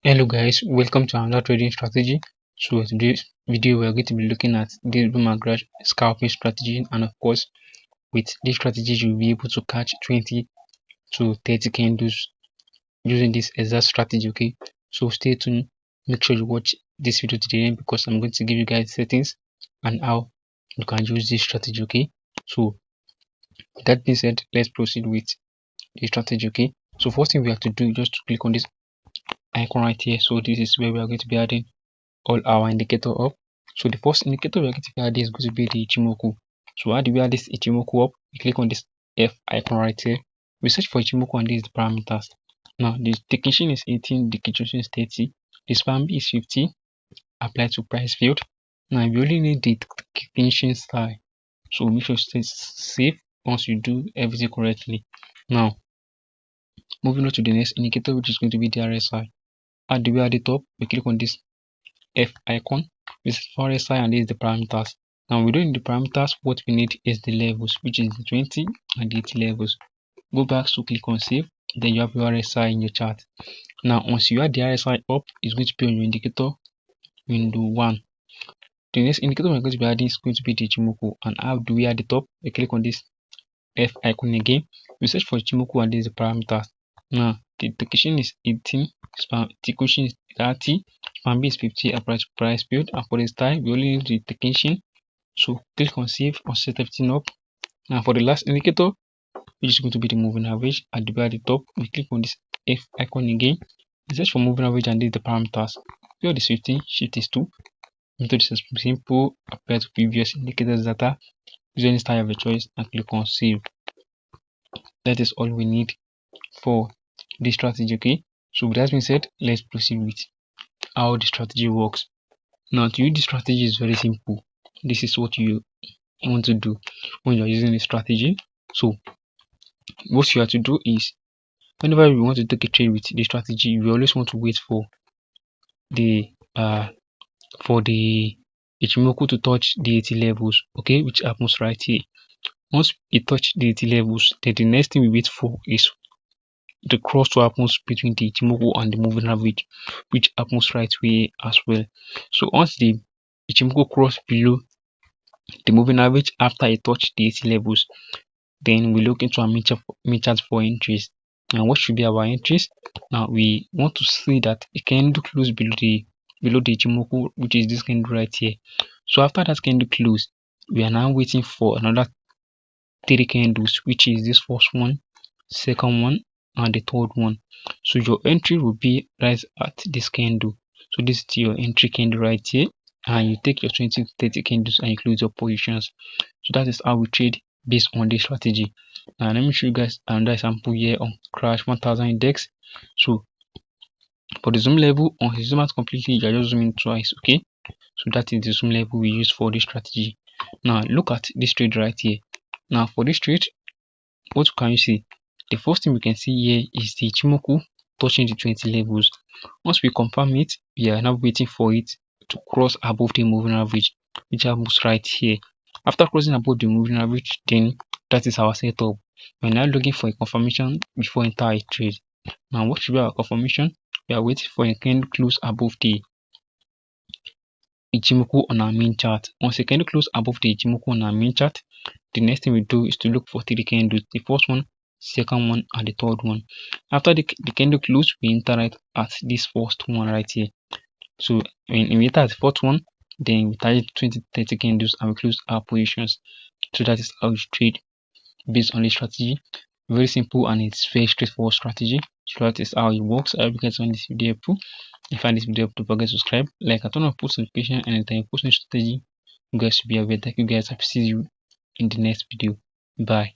Hello guys, welcome to another trading strategy. So in today's video we are going to be looking at the boom and crash scalping strategy, and of course with this strategy you'll be able to catch 20 to 30 candles using this exact strategy. Okay, so stay tuned, make sure you watch this video to the end because I'm going to give you guys settings and how you can use this strategy. Okay, so with that being said, let's proceed with the strategy. Okay, so first thing we have to do is just to click on this icon right here. So this is where we are going to be adding all our indicator up. So the first indicator we are going to be adding is going to be the Ichimoku. So how do we add this Ichimoku up? We click on this F icon right here. We search for Ichimoku and this is the parameters. Now the Kenshin is 18, the Kenshin is 30, the span B is 50. Apply to price field. Now we only need the Kenshin style. So make sure you stay safe once you do everything correctly. Now moving on to the next indicator, which is going to be the RSI. How do we add it up? We click on this F icon. This is for RSI and this is the parameters. Now we don't need the parameters. What we need is the levels, which is the 20 and the 80 levels. Go back to click on save. Then you have your RSI in your chart. Now once you add the RSI up, it's going to be on your indicator window 1. The next indicator we're going to be adding is going to be the Ichimoku. And how do we add it up? We click on this F icon again. We search for Ichimoku and this is the parameters. Now the Kenshin is 18, Kenshin is 30, span B is 50, apply to price field, and for this time we only need the Kenshin. So click on save or set everything up. Now for the last indicator, which is going to be the moving average, at the top we click on this F icon again. We search for moving average and this is the parameters. Field is 15, shift is 2. Method is simple, apply to previous indicators data, use any style of your choice and click on save. That is all we need for this strategy. Okay, so with that being said, let's proceed with how the strategy works. Now to use the strategy is very simple. This is what you want to do when you're using a strategy. So what you have to do is, whenever you want to take a trade with the strategy, you always want to wait for the Ichimoku to touch the 80 levels, okay, which happens right here. Once it touches the 80 levels, then the next thing we wait for is the cross to happens between the Ichimoku and the moving average, which happens right here as well. So once the Ichimoku cross below the moving average after it touched the 80 levels, then we look into our main chart for entries. And what should be our entries? Now we want to see that it can close below the Ichimoku, which is this candle right here. So after that candle close, we are now waiting for another 3 candles, which is this first one, second one, and the third one. So your entry will be right at this candle. So this is your entry candle right here, and you take your 20 to 30 candles and you close your positions. So that is how we trade based on this strategy. Now let me show you guys another example here on crash 1000 index. So for the zoom level, on zoom out completely, you are just zooming twice. Okay, so that is the zoom level we use for this strategy. Now look at this trade right here. Now for this trade, what can you see? The first thing we can see here is the Ichimoku touching the 20 levels. Once we confirm it, we are now waiting for it to cross above the moving average, which happens right here. After crossing above the moving average, then that is our setup. We're now looking for a confirmation before enter a trade. Now what should be our confirmation? We are waiting for a candle close above the Ichimoku on our main chart. Once a candle close above the Ichimoku on our main chart, the next thing we do is to look for 3 candles. The first one, second one, and the third one. After the candle close, we enter right at this first one right here. So when we enter at the fourth one, then we target 20 to 30 candles and we close our positions. So that is how you trade based on this strategy. Very simple and it's very straightforward strategy. So that is how it works. I hope you guys find this video helpful. If you find this video helpful, don't forget to subscribe, like, and turn on post notification anytime you post new strategy. You guys should be aware. Thank you guys. I will see you in the next video. Bye.